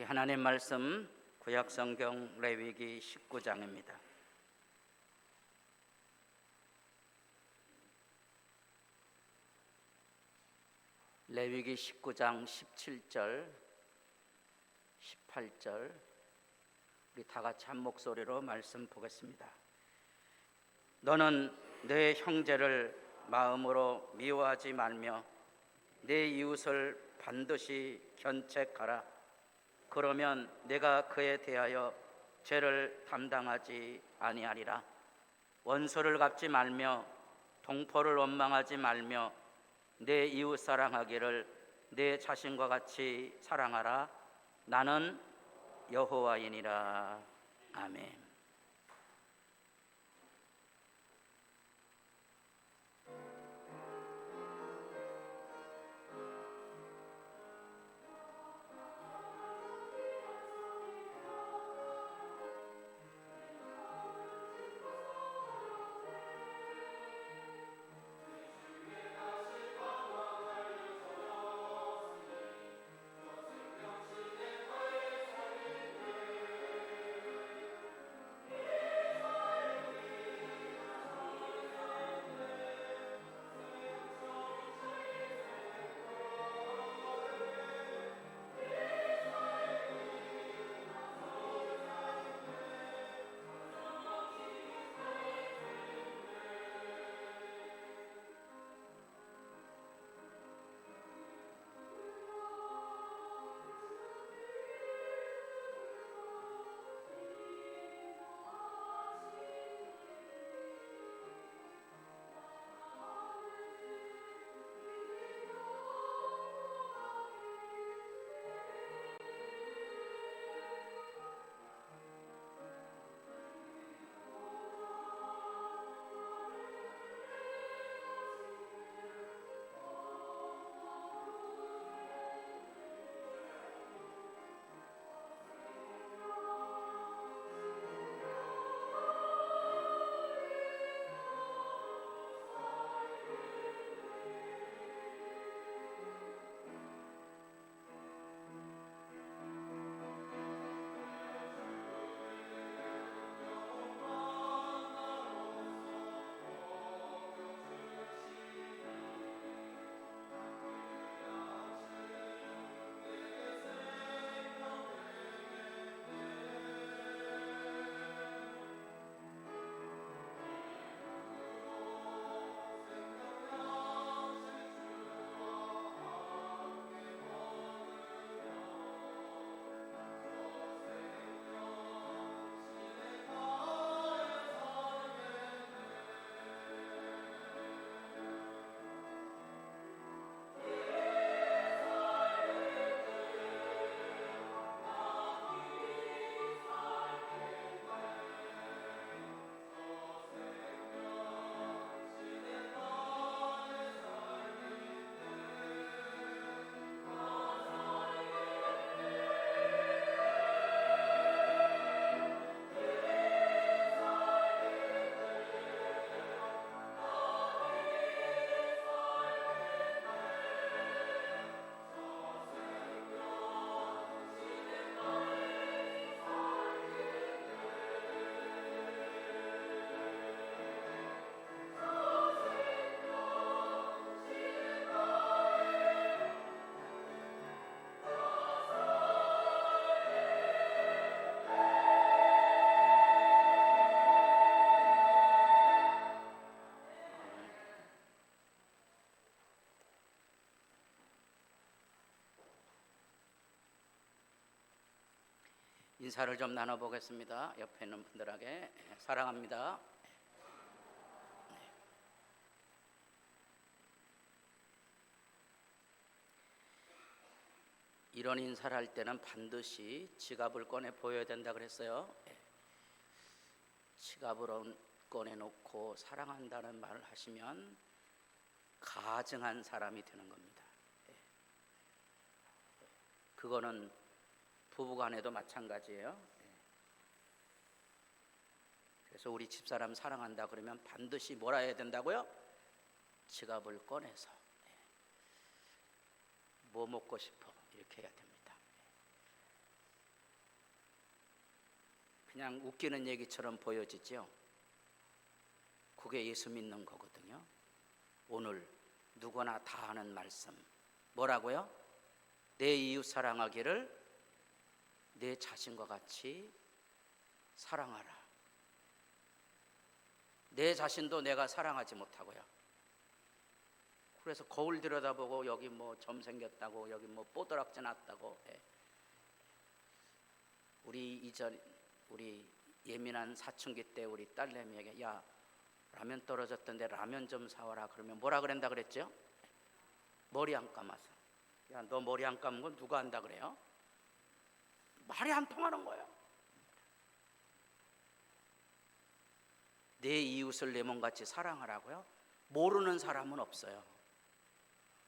우리 하나님 말씀 구약성경 레위기 19장입니다. 레위기 19장 17절, 18절 우리 다 같이 한 목소리로 말씀 보겠습니다. 너는 내 형제를 마음으로 미워하지 말며 내 이웃을 반드시 견책하라. 그러면 내가 그에 대하여 죄를 담당하지 아니하리라. 원수를 갚지 말며 동포를 원망하지 말며 내 이웃 사랑하기를 내 자신과 같이 사랑하라. 나는 여호와이니라. 아멘. 인사를 좀 나눠보겠습니다. 옆에 있는 분들에게 사랑합니다. 이런 인사를 할 때는 반드시 지갑을 꺼내 보여야 된다 그랬어요. 지갑을 꺼내놓고 사랑한다는 말을 하시면 가증한 사람이 되는 겁니다. 그거는 부부간에도 마찬가지예요. 그래서 우리 집사람 사랑한다 그러면 반드시 뭐라 해야 된다고요? 지갑을 꺼내서 뭐 먹고 싶어 이렇게 해야 됩니다. 그냥 웃기는 얘기처럼 보여지죠. 그게 예수 믿는 거거든요. 오늘 누구나 다 하는 말씀 뭐라고요? 내 이웃 사랑하기를 내 자신과 같이 사랑하라. 내 자신도 내가 사랑하지 못하고요. 그래서 거울 들여다보고 여기 뭐 점 생겼다고, 여기 뭐 뽀드락지 났다고. 우리 예민한 사춘기 때 우리 딸내미에게 야, 라면 떨어졌던데 라면 좀 사와라 그러면 뭐라 그랬다 그랬죠? 머리 안 감아서. 야, 너 머리 안 감은 건 누가 한다 그래요? 말이 안 통하는 거예요. 내 이웃을 내 몸같이 사랑하라고요? 모르는 사람은 없어요.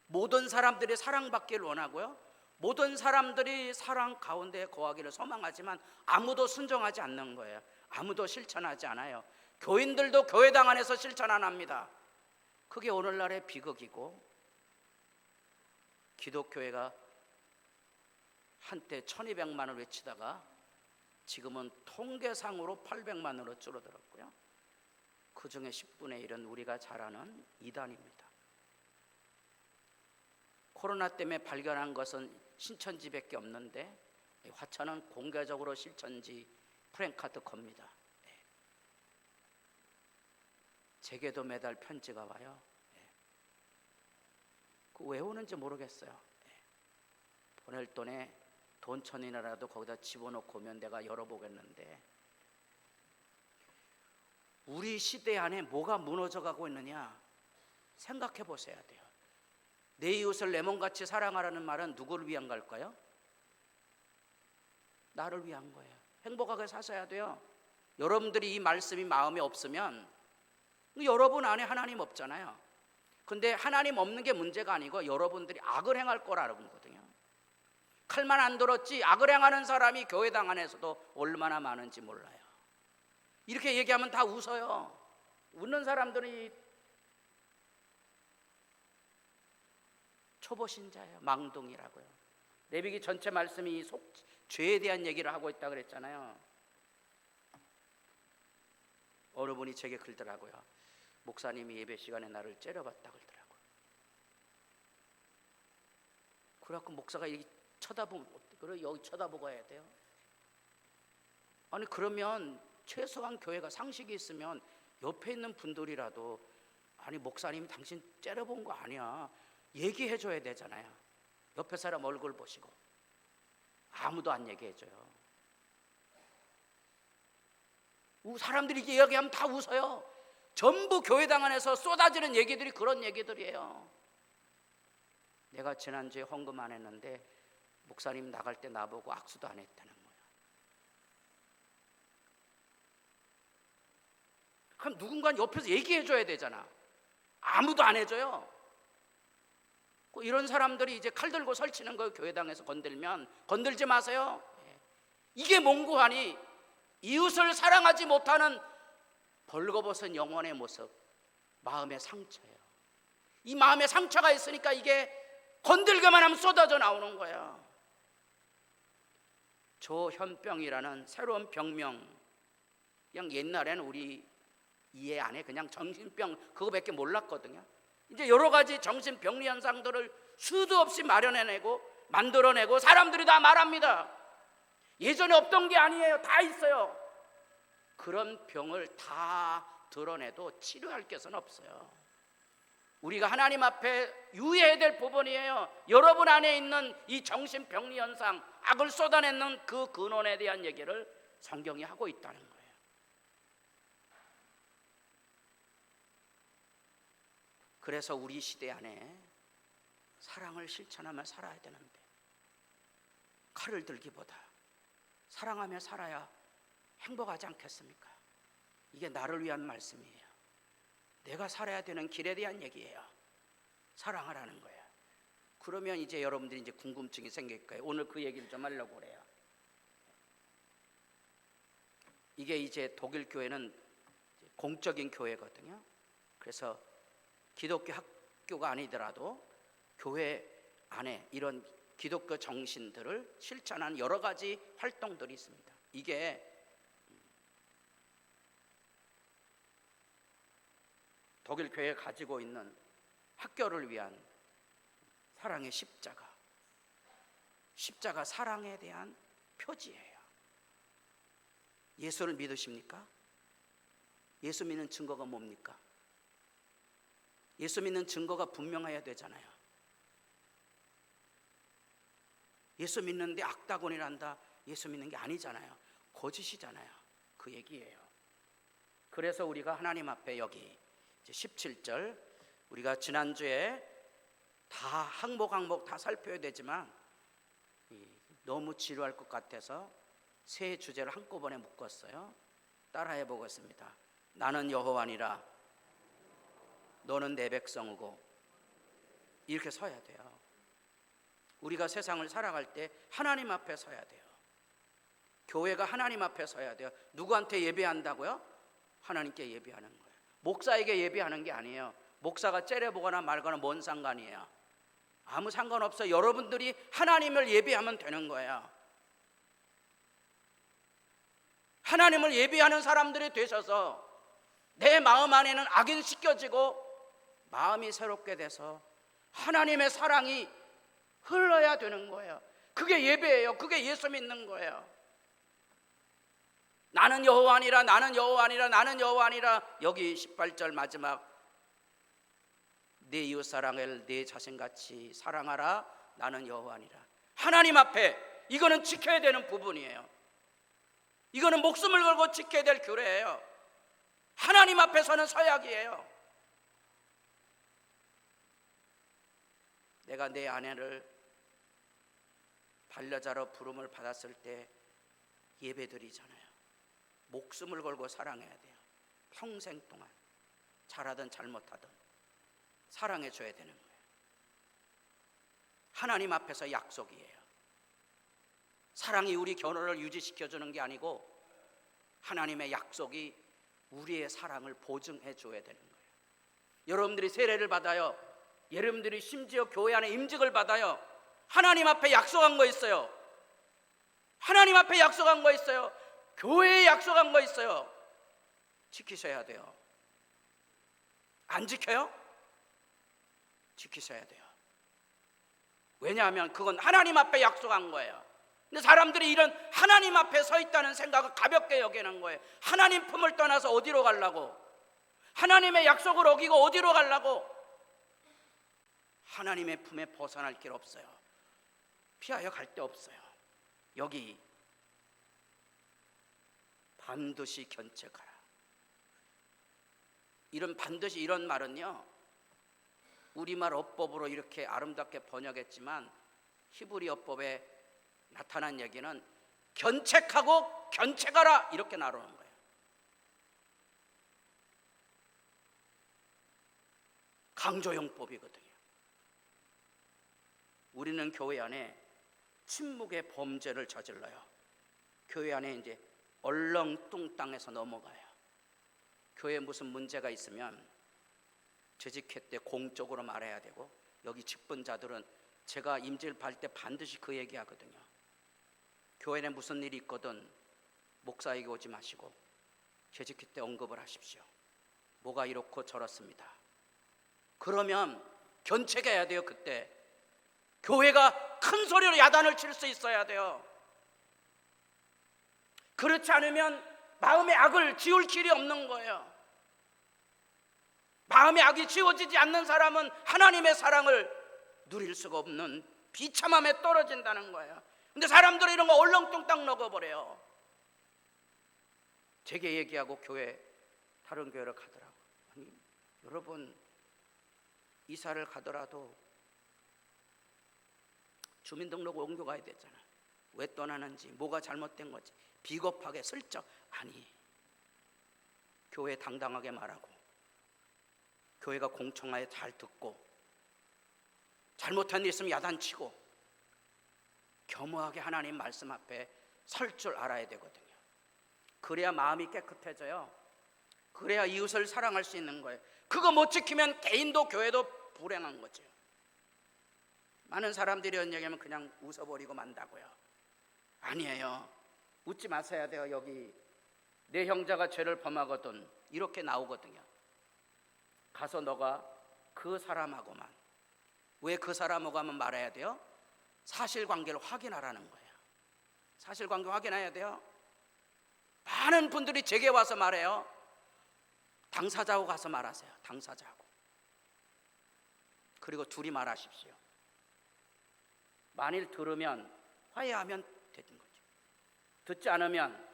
모든 사람들이 사랑받기를 원하고요, 모든 사람들이 사랑 가운데 거하기를 소망하지만 아무도 순종하지 않는 거예요. 아무도 실천하지 않아요. 교인들도 교회당 안에서 실천 안 합니다. 그게 오늘날의 비극이고, 기독교회가 한때 1200만을 외치다가 지금은 통계상으로 800만으로 줄어들었고요, 그 중에 10분의 1은 우리가 잘 아는 이단입니다. 코로나 때문에 발견한 것은 신천지밖에 없는데 화천은 공개적으로 실천지 프랭카드 겁니다. 제게도 매달 편지가 와요. 그 왜 오는지 모르겠어요. 보낼 돈에 돈 1000원이라도 거기다 집어넣고 오면 내가 열어보겠는데, 우리 시대 안에 뭐가 무너져 가고 있느냐 생각해 보셔야 돼요. 내 이웃을 내 몸같이 사랑하라는 말은 누구를 위한 걸까요? 나를 위한 거예요. 행복하게 사셔야 돼요. 여러분들이 이 말씀이 마음에 없으면 여러분 안에 하나님 없잖아요. 근데 하나님 없는 게 문제가 아니고 여러분들이 악을 행할 거라는 거거든요. 칼만 안 들었지 악을 행하는 사람이 교회당 안에서도 얼마나 많은지 몰라요. 이렇게 얘기하면 다 웃어요. 웃는 사람들이 초보신자예요. 망동이라고요. 레위기 전체 말씀이 죄에 대한 얘기를 하고 있다 그랬잖아요. 어느 분이 제게 그러더라고요. 목사님이 예배 시간에 나를 째려봤다 그러더라고요. 그래갖고 목사가 여기 쳐다보면 그래, 여기 쳐다보고 해야 돼요. 아니 그러면 최소한 교회가 상식이 있으면 옆에 있는 분들이라도 아니 목사님이 당신 째려본 거 아니야 얘기해 줘야 되잖아요. 옆에 사람 얼굴 보시고. 아무도 안 얘기해 줘요. 사람들이 이렇게 이야기하면 다 웃어요. 전부 교회당 안에서 쏟아지는 얘기들이 그런 얘기들이에요. 내가 지난주에 헌금 안 했는데 목사님 나갈 때 나보고 악수도 안 했다는 거예요. 그럼 누군가 옆에서 얘기해 줘야 되잖아. 아무도 안 해줘요. 이런 사람들이 이제 칼 들고 설치는 거예요. 교회당에서 건들면 건들지 마세요. 이게 몽고하니 이웃을 사랑하지 못하는 벌거벗은 영혼의 모습, 마음의 상처예요. 이 마음의 상처가 있으니까 이게 건들기만 하면 쏟아져 나오는 거예요. 조현병이라는 새로운 병명, 그냥 옛날에는 우리 이해 안에 그냥 정신병 그거밖에 몰랐거든요. 이제 여러 가지 정신병리 현상들을 수도 없이 마련해내고 만들어내고 사람들이 다 말합니다. 예전에 없던 게 아니에요. 다 있어요. 그런 병을 다 드러내도 치료할 것은 없어요. 우리가 하나님 앞에 유의해야 될 부분이에요. 여러분 안에 있는 이 정신병리 현상, 악을 쏟아내는 그 근원에 대한 얘기를 성경이 하고 있다는 거예요. 그래서 우리 시대 안에 사랑을 실천하며 살아야 되는데, 칼을 들기보다 사랑하며 살아야 행복하지 않겠습니까? 이게 나를 위한 말씀이에요. 내가 살아야 되는 길에 대한 얘기예요. 사랑하라는 거예요. 그러면 이제 여러분들이 이제 궁금증이 생길 거예요. 오늘 그 얘기를 좀 하려고 그래요. 이게 이제 독일 교회는 공적인 교회거든요. 그래서 기독교 학교가 아니더라도 교회 안에 이런 기독교 정신들을 실천하는 여러 가지 활동들이 있습니다. 이게 독일 교회가 가지고 있는 학교를 위한 사랑의 십자가 사랑에 대한 표지예요. 예수를 믿으십니까? 예수 믿는 증거가 뭡니까? 예수 믿는 증거가 분명해야 되잖아요. 예수 믿는데 악다곤이란다, 예수 믿는 게 아니잖아요. 거짓이잖아요. 그 얘기예요. 그래서 우리가 하나님 앞에 여기 17절, 우리가 지난주에 다 항목 다 살펴야 되지만 너무 지루할 것 같아서 세 주제를 한꺼번에 묶었어요. 따라해 보겠습니다. 나는 여호와니라, 너는 내 백성이고. 이렇게 서야 돼요. 우리가 세상을 살아갈 때 하나님 앞에 서야 돼요. 교회가 하나님 앞에 서야 돼요. 누구한테 예배한다고요? 하나님께 예배하는 거예요. 목사에게 예배하는 게 아니에요. 목사가 째려보거나 말거나 뭔 상관이에요? 아무 상관없어요. 여러분들이 하나님을 예배하면 되는 거예요. 하나님을 예배하는 사람들이 되셔서 내 마음 안에는 악이 씻겨지고 마음이 새롭게 돼서 하나님의 사랑이 흘러야 되는 거예요. 그게 예배예요. 그게 예수 믿는 거예요. 나는 여호와니라, 나는 여호와니라, 나는 여호와니라. 여기 18절 마지막, 내 이웃사랑을 내 자신같이 사랑하라, 나는 여호와니라. 하나님 앞에 이거는 지켜야 되는 부분이에요. 이거는 목숨을 걸고 지켜야 될 규례예요. 하나님 앞에서는 서약이에요. 내가 내 아내를 반려자로 부름을 받았을 때 예배드리잖아요. 목숨을 걸고 사랑해야 돼요. 평생 동안 잘하든 잘못하든 사랑해 줘야 되는 거예요. 하나님 앞에서 약속이에요. 사랑이 우리 결혼을 유지시켜 주는 게 아니고 하나님의 약속이 우리의 사랑을 보증해 줘야 되는 거예요. 여러분들이 세례를 받아요. 여러분들이 심지어 교회 안에 임직을 받아요. 하나님 앞에 약속한 거 있어요. 하나님 앞에 약속한 거 있어요. 교회에 약속한 거 있어요. 지키셔야 돼요. 안 지켜요? 지키셔야 돼요. 왜냐하면 그건 하나님 앞에 약속한 거예요. 근데 사람들이 이런 하나님 앞에 서 있다는 생각을 가볍게 여기는 거예요. 하나님 품을 떠나서 어디로 가려고? 하나님의 약속을 어기고 어디로 가려고? 하나님의 품에 벗어날 길 없어요. 피하여 갈 데 없어요. 여기 반드시 견책하라. 반드시 이런 말은요, 우리말 어법으로 이렇게 아름답게 번역했지만 히브리 어법에 나타난 얘기는 견책하고 견책하라 이렇게 나오는 거예요. 강조용법이거든요. 우리는 교회 안에 침묵의 범죄를 저질러요. 교회 안에 이제 얼렁뚱땅해서 넘어가요. 교회에 무슨 문제가 있으면 재직회 때 공적으로 말해야 되고, 여기 직분자들은 제가 임직을 받을 때 반드시 그 얘기하거든요. 교회에 무슨 일이 있거든 목사에게 오지 마시고 재직회 때 언급을 하십시오. 뭐가 이렇고 저렇습니다. 그러면 견책해야 돼요. 그때 교회가 큰 소리로 야단을 칠 수 있어야 돼요. 그렇지 않으면 마음의 악을 지울 길이 없는 거예요. 마음의 악이 지워지지 않는 사람은 하나님의 사랑을 누릴 수가 없는 비참함에 떨어진다는 거예요. 근데 사람들은 이런 거 얼렁뚱땅 넣어버려요. 제게 얘기하고 다른 교회를 가더라고. 아니, 여러분 이사를 가더라도 주민등록을 옮겨가야 되잖아. 왜 떠나는지, 뭐가 잘못된 거지, 비겁하게 슬쩍. 아니, 교회 당당하게 말하고 교회가 공청하에 잘 듣고 잘못한 일 있으면 야단치고 겸허하게 하나님 말씀 앞에 설 줄 알아야 되거든요. 그래야 마음이 깨끗해져요. 그래야 이웃을 사랑할 수 있는 거예요. 그거 못 지키면 개인도 교회도 불행한 거죠. 많은 사람들이 이런 얘기하면 그냥 웃어버리고 만다고요. 아니에요. 웃지 마셔야 돼요. 여기 내 형제가 죄를 범하거든 이렇게 나오거든요. 가서 너가 그 사람하고만, 왜 그 사람하고만 말해야 돼요? 사실관계를 확인하라는 거예요. 사실관계 확인해야 돼요. 많은 분들이 제게 와서 말해요. 당사자하고 가서 말하세요. 당사자하고. 그리고 둘이 말하십시오. 만일 들으면 화해하면 되는 거죠. 듣지 않으면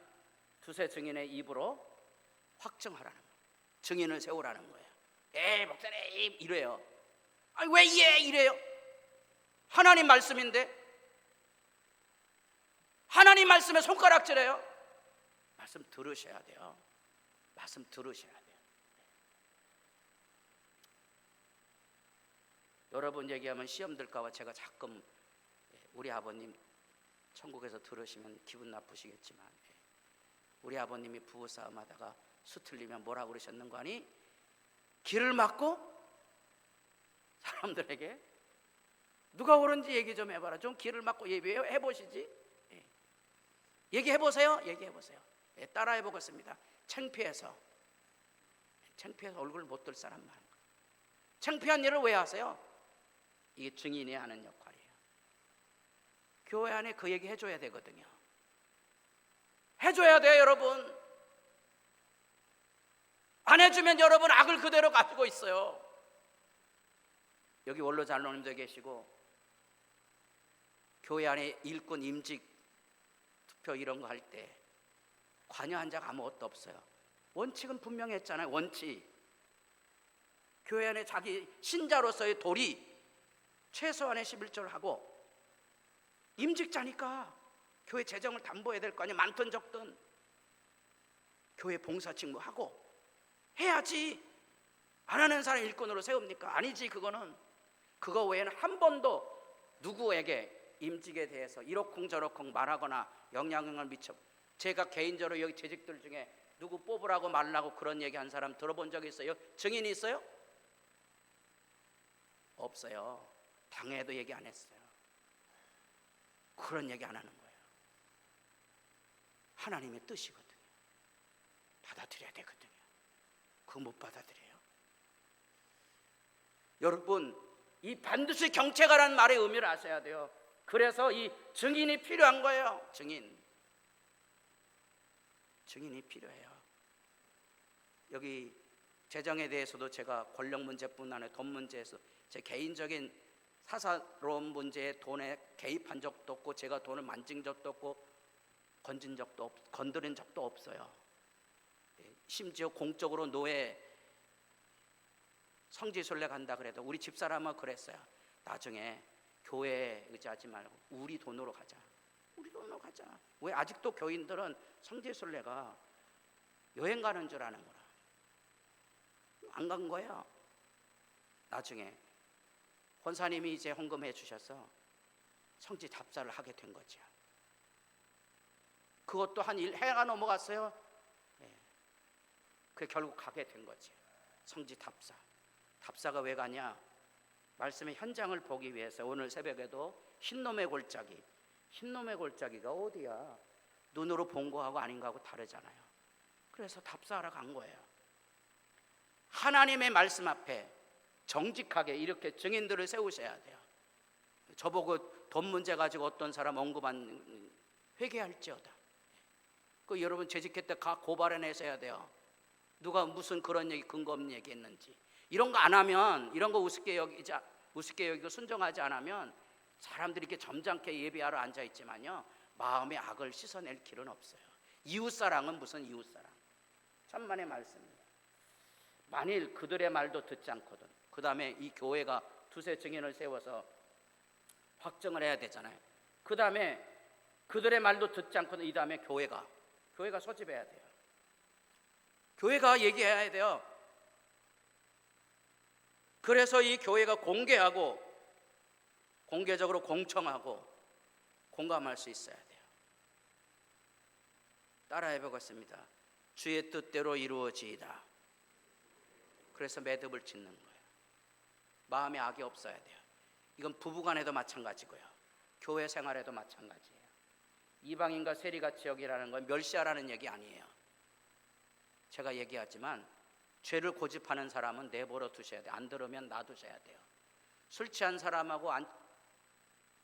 두세 증인의 입으로 확정하라는 거예요. 증인을 세우라는 거예요. 에이 목사님 이래요. 아니 왜 이래요? 하나님 말씀인데, 하나님 말씀에 손가락질해요. 말씀 들으셔야 돼요. 말씀 들으셔야 돼요. 여러분 얘기하면 시험 들까 봐 제가 가끔, 우리 아버님 천국에서 들으시면 기분 나쁘시겠지만, 우리 아버님이 부부싸움 하다가 수틀리면 뭐라 그러셨는 거 아니? 길을 막고 사람들에게 누가 옳은지 얘기 좀 해봐라. 좀 길을 막고 해보시지. 얘기해보세요. 얘기해보세요. 따라해보겠습니다. 창피해서 얼굴 못 들 사람 많은 거예요. 창피한 일을 왜 하세요? 이게 증인이 하는 역할이에요. 교회 안에 그 얘기 해줘야 되거든요. 해줘야 돼요, 여러분. 안 해주면 여러분 악을 그대로 가지고 있어요. 여기 원로 장로님도 계시고, 교회 안에 일꾼 임직 투표 이런 거 할 때 관여한 자가 아무것도 없어요. 원칙은 분명했잖아요. 원칙. 교회 안에 자기 신자로서의 도리, 최소한의 11조를 하고, 임직자니까 교회 재정을 담보해야 될 거 아니에요. 많든 적든 교회 봉사 직무하고 해야지. 안 하는 사람 일꾼으로 세웁니까? 아니지. 그거 외에는 한 번도 누구에게 임직에 대해서 이러쿵저러쿵 말하거나 영향을 미쳐, 제가 개인적으로 여기 재직들 중에 누구 뽑으라고 말라고 그런 얘기 한 사람 들어본 적 있어요? 증인이 있어요? 없어요. 당회에도 얘기 안 했어요. 그런 얘기 안 하는 거예요. 하나님의 뜻이거든요. 받아들여야 되거든요. 그거 못 받아들여요. 여러분, 이 반드시 경책하라는 말의 의미를 아셔야 돼요. 그래서 이 증인이 필요한 거예요. 증인이 필요해요. 여기 재정에 대해서도 제가 권력 문제뿐 아니라 돈 문제에서 제 개인적인 사사로운 문제에 돈에 개입한 적도 없고, 제가 돈을 만진 적도 없고, 건드린 적도 없어요. 심지어 공적으로 노예 성지순례 간다 그래도 우리 집사람은 그랬어요. 나중에 교회에 의지하지 말고 우리 돈으로 가자. 왜 아직도 교인들은 성지순례가 여행 가는 줄 아는 거라. 안 간 거예요. 나중에 권사님이 이제 헌금해 주셔서 성지 답사를 하게 된 거죠. 그것도 한 해가 넘어갔어요. 그 결국 가게 된 거지. 성지 답사가 왜 가냐? 말씀의 현장을 보기 위해서. 오늘 새벽에도 흰놈의 골짜기가 어디야? 눈으로 본 거하고 아닌 거하고 다르잖아요. 그래서 답사하러 간 거예요. 하나님의 말씀 앞에 정직하게 이렇게 증인들을 세우셔야 돼요. 저보고 돈 문제 가지고 어떤 사람 언급한 회개할지어다. 그 여러분 재직회 때 고발해내셔야 돼요. 누가 무슨 그런 얘기, 근거 없는 얘기 했는지. 이런 거 안 하면, 이런 거 우습게 여기고 순종하지 않으면 사람들이 이렇게 점잖게 예배하러 앉아있지만요, 마음의 악을 씻어낼 길은 없어요. 이웃사랑은 무슨 이웃사랑? 천만의 말씀입니다. 만일 그들의 말도 듣지 않거든, 그 다음에 이 교회가 두세 증인을 세워서 확정을 해야 되잖아요. 그 다음에 그들의 말도 듣지 않거든, 이 다음에 교회가 소집해야 돼요. 교회가 얘기해야 돼요. 그래서 이 교회가 공개적으로 공청하고 공감할 수 있어야 돼요. 따라해 보겠습니다. 주의 뜻대로 이루어지이다. 그래서 매듭을 짓는 거예요. 마음에 악이 없어야 돼요. 이건 부부간에도 마찬가지고요, 교회 생활에도 마찬가지예요. 이방인과 세리같이 여기라는 건 멸시하라는 얘기 아니에요. 제가 얘기하지만 죄를 고집하는 사람은 내버려 두셔야 돼요. 안 들으면 놔두셔야 돼요. 술 취한 사람하고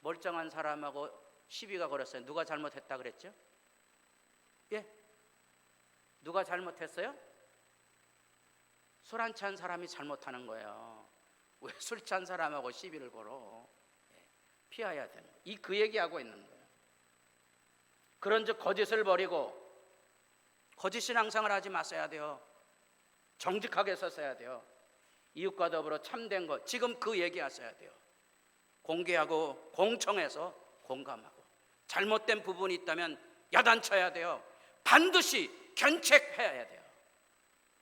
멀쩡한 사람하고 시비가 걸었어요. 누가 잘못했다 그랬죠? 예? 누가 잘못했어요? 술 안 취한 사람이 잘못하는 거예요. 왜 술 취한 사람하고 시비를 걸어? 피해야 되는 거예요. 그 얘기하고 있는 거예요. 그런즉 거짓을 버리고 거짓 신앙생활 하지 마셔야 돼요. 정직하게 서셔야 돼요. 이웃과 더불어 참된 것, 지금 그 얘기하셔야 돼요. 공개하고 공청해서 공감하고, 잘못된 부분이 있다면 야단쳐야 돼요. 반드시 견책해야 돼요.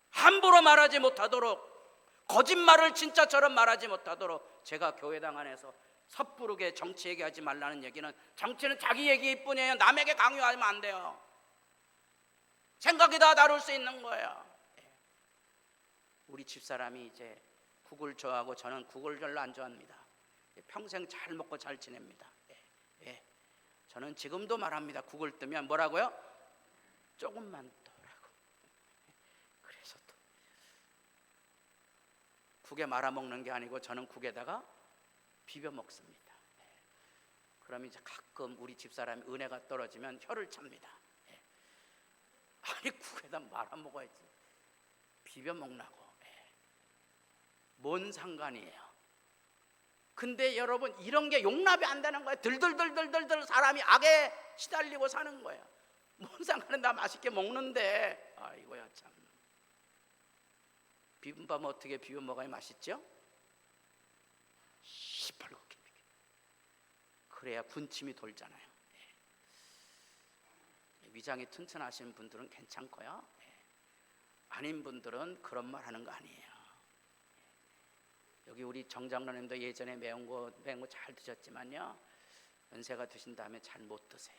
함부로 말하지 못하도록, 거짓말을 진짜처럼 말하지 못하도록. 제가 교회당 안에서 섣부르게 정치 얘기하지 말라는 얘기는, 정치는 자기 얘기일 뿐이에요. 남에게 강요하면 안 돼요. 생각이 다 다를 수 있는 거예요. 우리 집사람이 이제 국을 좋아하고 저는 국을 별로 안 좋아합니다. 평생 잘 먹고 잘 지냅니다. 저는 지금도 말합니다. 국을 뜨면 뭐라고요? 조금만 더라고. 그래서 또 국에 말아 먹는 게 아니고 저는 국에다가 비벼 먹습니다. 그럼 이제 가끔 우리 집사람이 은혜가 떨어지면 혀를 찹니다. 아니 국에다 말아 먹어야지 비벼 먹라고. 뭔 상관이에요? 근데 여러분, 이런 게 용납이 안 되는 거예요. 들들들들들들 사람이 악에 시달리고 사는 거예요. 뭔 상관은 나 맛있게 먹는데. 아이고야 참. 비빔밥 어떻게 비벼 먹어야 맛있죠? 시뻘겋게. 그래야 군침이 돌잖아요. 위장이 튼튼하신 분들은 괜찮고요. 아닌 분들은 그런 말 하는 거 아니에요. 여기 우리 정장로님도 예전에 매운 거 잘 드셨지만요, 연세가 드신 다음에 잘 못 드세요.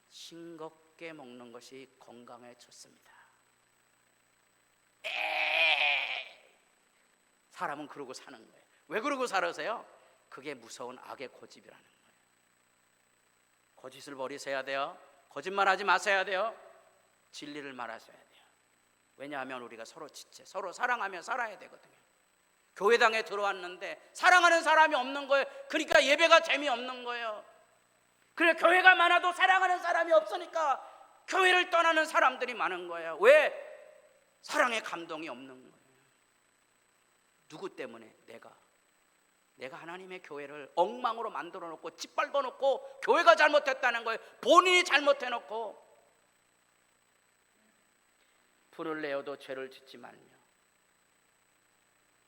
싱겁게 먹는 것이 건강에 좋습니다. 사람은 그러고 사는 거예요. 왜 그러고 살으세요? 그게 무서운 악의 고집이라는 거예요. 거짓을 버리셔야 돼요. 거짓말하지 마셔야 돼요. 진리를 말하셔야 돼요. 왜냐하면 우리가 서로 지체, 서로 사랑하며 살아야 되거든요. 교회당에 들어왔는데 사랑하는 사람이 없는 거예요. 그러니까 예배가 재미없는 거예요. 그래, 교회가 많아도 사랑하는 사람이 없으니까 교회를 떠나는 사람들이 많은 거예요. 왜? 사랑의 감동이 없는 거예요. 누구 때문에? 내가 하나님의 교회를 엉망으로 만들어 놓고 짓밟아 놓고 교회가 잘못했다는 거예요. 본인이 잘못해놓고. 분을 내어도 죄를 짓지 말며.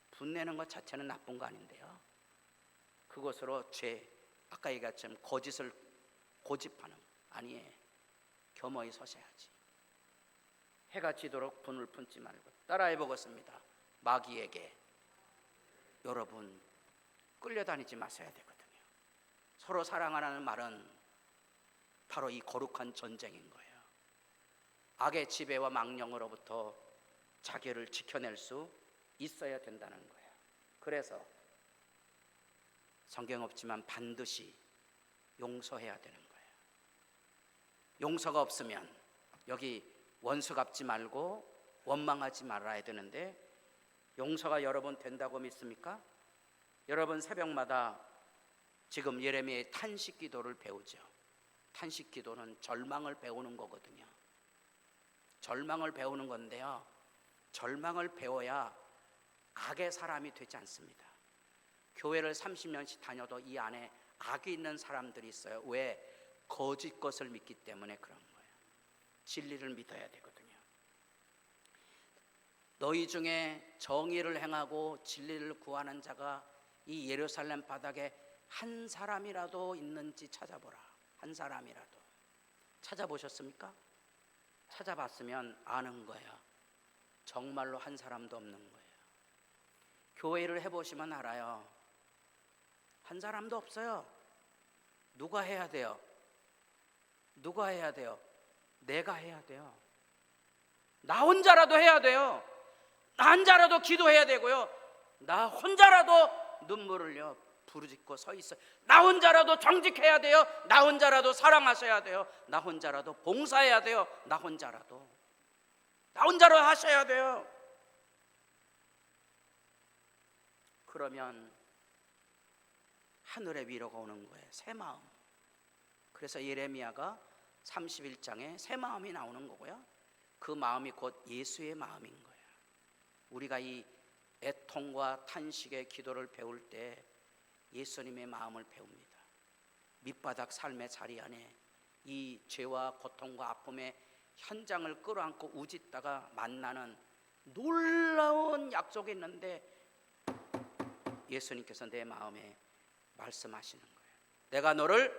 분내는 것 자체는 나쁜 거 아닌데요, 그것으로 죄, 아까 얘기했지만 거짓을 고집하는, 아니에요. 겸허히 서셔야지. 해가 지도록 분을 품지 말고. 따라해 보겠습니다. 마귀에게 여러분 끌려다니지 마셔야 되거든요. 서로 사랑하라는 말은 바로 이 거룩한 전쟁인 거예요. 악의 지배와 망령으로부터 자기를 지켜낼 수 있어야 된다는 거예요. 그래서 성경 없지만 반드시 용서해야 되는 거예요. 용서가 없으면 여기 원수 갚지 말고 원망하지 말아야 되는데, 용서가 여러분 된다고 믿습니까? 여러분 새벽마다 지금 예레미야의 탄식 기도를 배우죠. 탄식 기도는 절망을 배우는 거거든요. 절망을 배우는 건데요, 절망을 배워야 악의 사람이 되지 않습니다. 교회를 30년씩 다녀도 이 안에 악이 있는 사람들이 있어요. 왜? 거짓 것을 믿기 때문에 그런 거예요. 진리를 믿어야 되거든요. 너희 중에 정의를 행하고 진리를 구하는 자가 이 예루살렘 바닥에 한 사람이라도 있는지 찾아보라. 한 사람이라도. 찾아보셨습니까? 찾아봤으면 아는 거예요. 정말로 한 사람도 없는 거예요. 교회를 해보시면 알아요. 한 사람도 없어요. 누가 해야 돼요? 누가 해야 돼요? 내가 해야 돼요. 나 혼자라도 해야 돼요. 나 혼자라도 기도해야 되고요. 나 혼자라도 눈물을요 부르짖고 서 있어요. 나 혼자라도 정직해야 돼요. 나 혼자라도 사랑하셔야 돼요. 나 혼자라도 봉사해야 돼요. 나 혼자라도 나 혼자로 하셔야 돼요. 그러면 하늘의 위로가 오는 거예요. 새 마음. 그래서 예레미야가 31장에 새 마음이 나오는 거고요. 그 마음이 곧 예수의 마음인 거예요. 우리가 이 애통과 탄식의 기도를 배울 때 예수님의 마음을 배웁니다. 밑바닥 삶의 자리 안에 이 죄와 고통과 아픔의 현장을 끌어안고 우짓다가 만나는 놀라운 약속이 있는데 예수님께서 내 마음에 말씀하시는 거예요. 내가 너를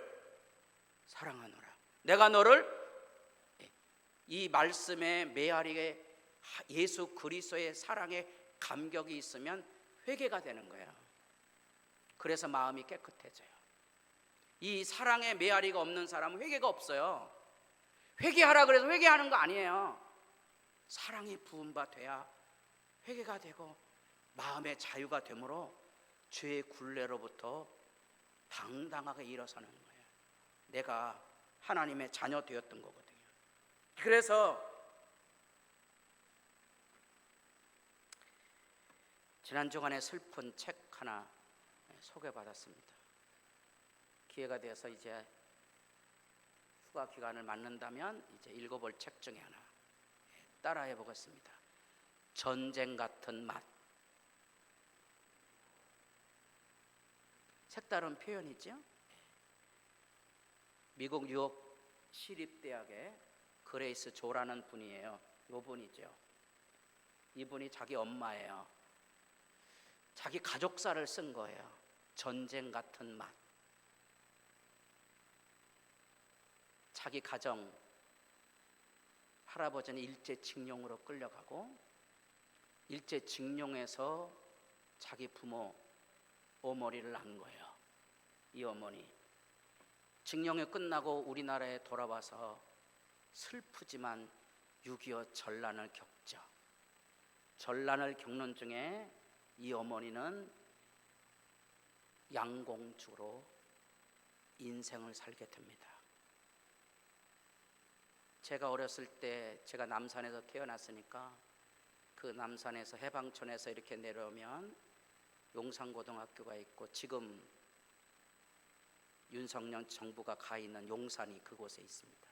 사랑하노라. 내가 너를, 이 말씀의 메아리에 예수 그리스도의 사랑에 감격이 있으면 회개가 되는 거예요. 그래서 마음이 깨끗해져요. 이 사랑의 메아리가 없는 사람은 회개가 없어요. 회개하라 그래서 회개하는 거 아니에요. 사랑이 부은 바 돼야 회개가 되고 마음의 자유가 되므로 죄의 굴레로부터 당당하게 일어서는 거예요. 내가 하나님의 자녀 되었던 거거든요. 그래서 지난 주간에 슬픈 책 하나 소개받았습니다. 기회가 되어서 이제 휴가 기간을 맞는다면 이제 읽어볼 책 중에 하나 따라해 보겠습니다. 전쟁 같은 맛. 색다른 표현이죠. 미국 뉴욕 시립대학의 그레이스 조라는 분이에요. 이분이죠. 이분이 자기 엄마예요. 자기 가족사를 쓴 거예요. 전쟁 같은 맛. 자기 가정, 할아버지는 일제징용으로 끌려가고 일제징용에서 자기 부모 어머니를 낳은 거예요. 이 어머니 징용이 끝나고 우리나라에 돌아와서 슬프지만 6.25 전란을 겪죠. 전란을 겪는 중에 이 어머니는 양공주로 인생을 살게 됩니다. 제가 어렸을 때 제가 남산에서 태어났으니까 그 남산에서 해방촌에서 이렇게 내려오면 용산고등학교가 있고 지금 윤석열 정부가 가 있는 용산이 그곳에 있습니다.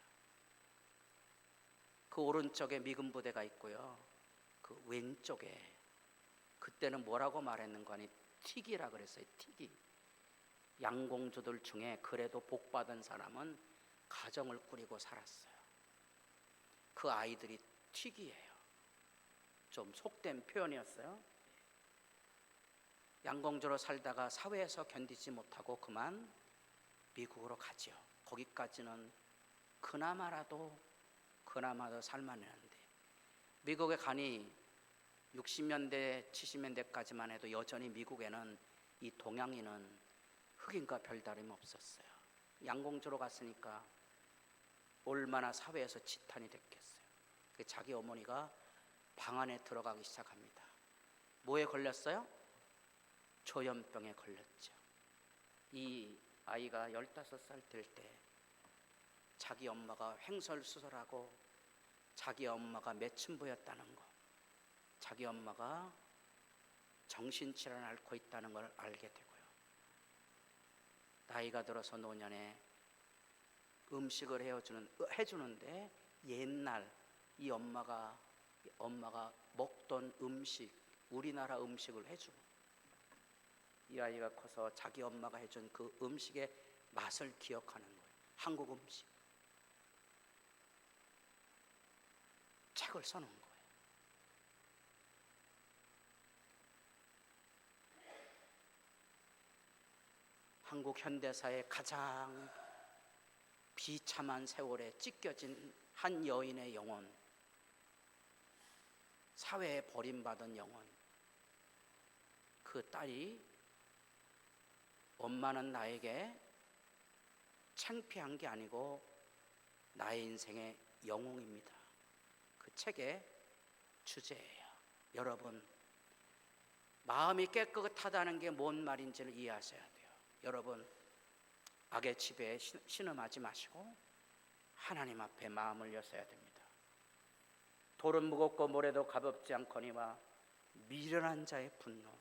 그 오른쪽에 미군 부대가 있고요. 그 왼쪽에 그때는 뭐라고 말했는가 하니 틱이라 그랬어요. 틱이. 양공주들 중에 그래도 복받은 사람은 가정을 꾸리고 살았어요. 그 아이들이 틱이에요. 좀 속된 표현이었어요. 양공주로 살다가 사회에서 견디지 못하고 그만 미국으로 가죠. 거기까지는 그나마도 살만했는데 미국에 가니 60년대 70년대까지만 해도 여전히 미국에는 이 동양인은 흑인과 별다름이 없었어요. 양공주로 갔으니까 얼마나 사회에서 지탄이 됐겠어요. 자기 어머니가 방 안에 들어가기 시작합니다. 뭐에 걸렸어요? 조현병에 걸렸죠. 이 아이가 15살 될 때 자기 엄마가 횡설수설하고 자기 엄마가 매춘부였다는 거, 자기 엄마가 정신질환을 앓고 있다는 걸 알게 되고요. 나이가 들어서 노년에 음식을 해주는데 옛날 이 엄마가 먹던 음식, 우리나라 음식을 해주고 이 아이가 커서 자기 엄마가 해준 그 음식의 맛을 기억하는 거예요. 한국 음식. 책을 써놓은 거예요. 한국 현대사의 가장 비참한 세월에 찢겨진 한 여인의 영혼, 사회에 버림받은 영혼. 그 딸이 엄마는 나에게 창피한 게 아니고 나의 인생의 영웅입니다. 그 책의 주제예요. 여러분, 마음이 깨끗하다는 게 뭔 말인지를 이해하셔야 돼요. 여러분, 악의 지배에 신음하지 마시고 하나님 앞에 마음을 여셔야 됩니다. 돌은 무겁고 모래도 가볍지 않거니와 미련한 자의 분노.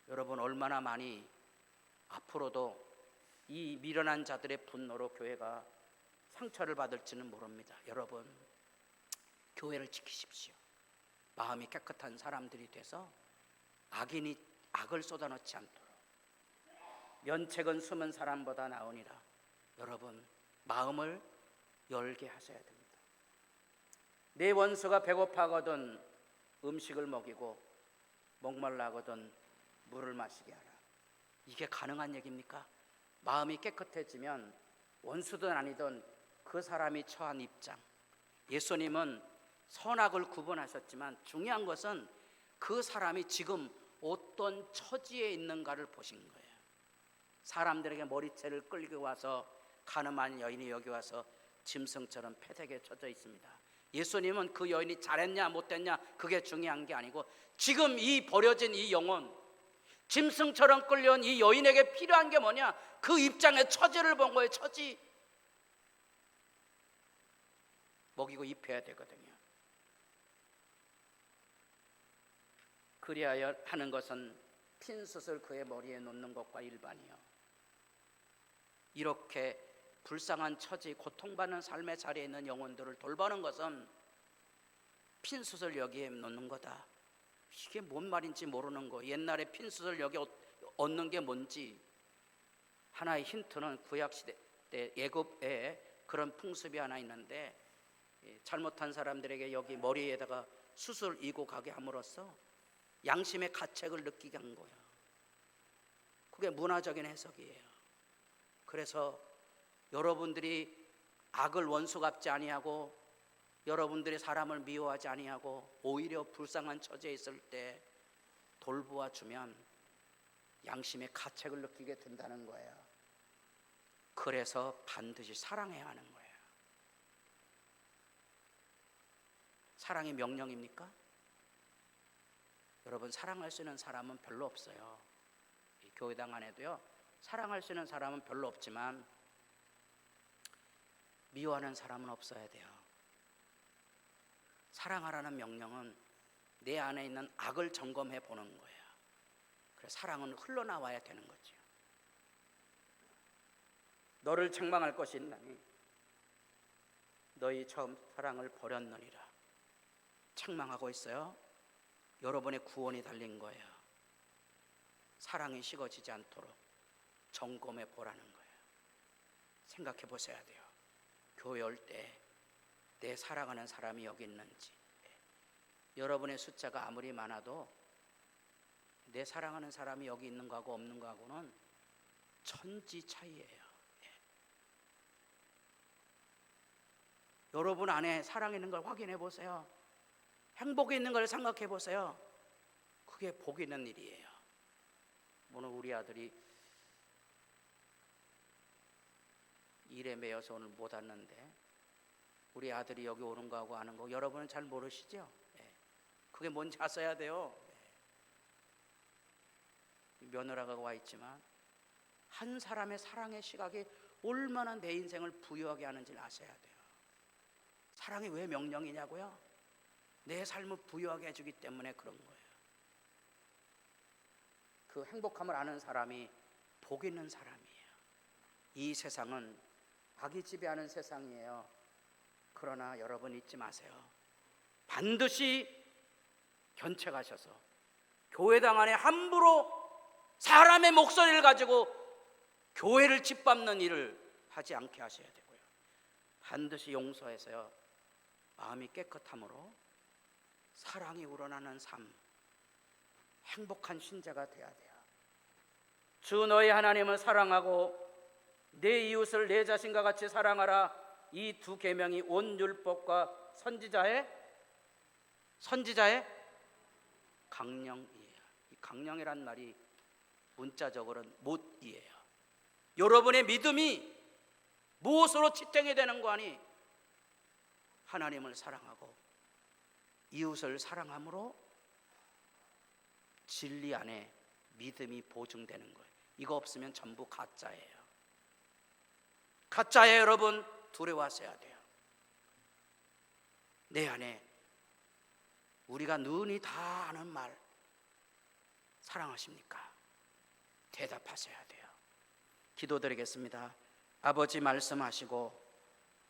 여러분, 얼마나 많이 앞으로도 이 미련한 자들의 분노로 교회가 상처를 받을지는 모릅니다. 여러분, 교회를 지키십시오. 마음이 깨끗한 사람들이 돼서 악인이 악을 쏟아넣지 않도록. 면책은 숨은 사람보다 나으니라. 여러분, 마음을 열게 하셔야 됩니다. 내 원수가 배고파거든 음식을 먹이고 목말라 하거든 물을 마시게 하라. 이게 가능한 얘기입니까? 마음이 깨끗해지면 원수든 아니든 그 사람이 처한 입장. 예수님은 선악을 구분하셨지만 중요한 것은 그 사람이 지금 어떤 처지에 있는가를 보신 거예요. 사람들에게 머리채를 끌고 와서 가늠한 여인이 여기 와서 짐승처럼 패대기에 쳐져 있습니다. 예수님은 그 여인이 잘했냐 못했냐 그게 중요한 게 아니고 지금 이 버려진 이 영혼, 짐승처럼 끌려온 이 여인에게 필요한 게 뭐냐, 그 입장의 처지를 본 거예요. 처지. 먹이고 입혀야 되거든요. 그리하여 하는 것은 핀숯을 그의 머리에 놓는 것과 일반이요. 이렇게 불쌍한 처지, 고통받는 삶의 자리에 있는 영혼들을 돌보는 것은 핀숯을 여기에 놓는 거다. 이게 뭔 말인지 모르는 거. 옛날에 핀숯을 여기 얻는 게 뭔지 하나의 힌트는 구약시대 때 애굽에 그런 풍습이 하나 있는데, 잘못한 사람들에게 여기 머리에다가 숯을 이고 가게 함으로써 양심의 가책을 느끼게 한 거예요. 그게 문화적인 해석이에요. 그래서 여러분들이 악을 원수 갚지 아니하고 여러분들이 사람을 미워하지 아니하고 오히려 불쌍한 처지에 있을 때 돌보아 주면 양심의 가책을 느끼게 된다는 거예요. 그래서 반드시 사랑해야 하는 거예요. 사랑이 명령입니까? 여러분, 사랑할 수 있는 사람은 별로 없어요. 이 교회당 안에도요, 사랑할 수 있는 사람은 별로 없지만 미워하는 사람은 없어야 돼요. 사랑하라는 명령은 내 안에 있는 악을 점검해 보는 거예요. 그래서 사랑은 흘러나와야 되는 거죠. 너를 책망할 것이 있나니 너희 처음 사랑을 버렸느니라. 책망하고 있어요. 여러분의 구원이 달린 거예요. 사랑이 식어지지 않도록 점검해 보라는 거예요. 생각해 보셔야 돼요. 교회 올 때 내 사랑하는 사람이 여기 있는지. 여러분의 숫자가 아무리 많아도 내 사랑하는 사람이 여기 있는 거하고 없는 거하고는 천지 차이예요. 여러분 안에 사랑이 있는 걸 확인해 보세요. 행복이 있는 걸 생각해 보세요. 그게 복 있는 일이에요. 오늘 우리 아들이 일에 매여서 오늘 못 왔는데, 우리 아들이 여기 오는 거하고 아는 거 여러분은 잘 모르시죠? 그게 뭔지 아셔야 돼요. 며느라가 와 있지만 한 사람의 사랑의 시각이 얼마나 내 인생을 부유하게 하는지를 아셔야 돼요. 사랑이 왜 명령이냐고요? 내 삶을 부유하게 해주기 때문에 그런 거예요. 그 행복함을 아는 사람이 복 있는 사람이에요. 이 세상은 악이 지배하는 세상이에요. 그러나 여러분 잊지 마세요. 반드시 견책하셔서 교회당 안에 함부로 사람의 목소리를 가지고 교회를 짓밟는 일을 하지 않게 하셔야 되고요. 반드시 용서해서요, 마음이 깨끗함으로 사랑이 우러나는 삶, 행복한 신자가 돼야 돼요. 주 너희 하나님을 사랑하고 내 이웃을 내 자신과 같이 사랑하라. 이 두 계명이 온 율법과 선지자의 강령이에요. 이 강령이란 말이 문자적으로는 못이에요. 여러분의 믿음이 무엇으로 지탱이 되는 거 아니? 하나님을 사랑하고 이웃을 사랑함으로 진리 안에 믿음이 보증되는 거예요. 이거 없으면 전부 가짜예요. 가짜예요. 여러분, 두려워하셔야 돼요. 내 안에 우리가 능히 다 아는 말 사랑하십니까? 대답하셔야 돼요. 기도드리겠습니다. 아버지 말씀하시고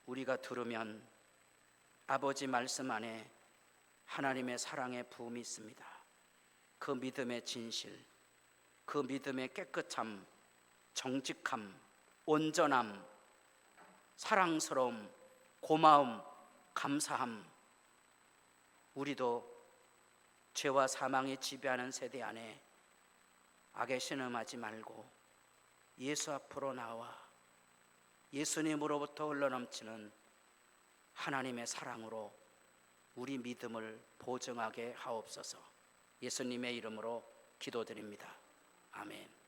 우리가 들으면 아버지 말씀 안에 하나님의 사랑의 부음이 있습니다. 그 믿음의 진실, 그 믿음의 깨끗함, 정직함, 온전함, 사랑스러움, 고마움, 감사함, 우리도 죄와 사망이 지배하는 세대 안에 악에 신음하지 말고 예수 앞으로 나와 예수님으로부터 흘러넘치는 하나님의 사랑으로 우리 믿음을 보증하게 하옵소서. 예수님의 이름으로 기도드립니다. 아멘.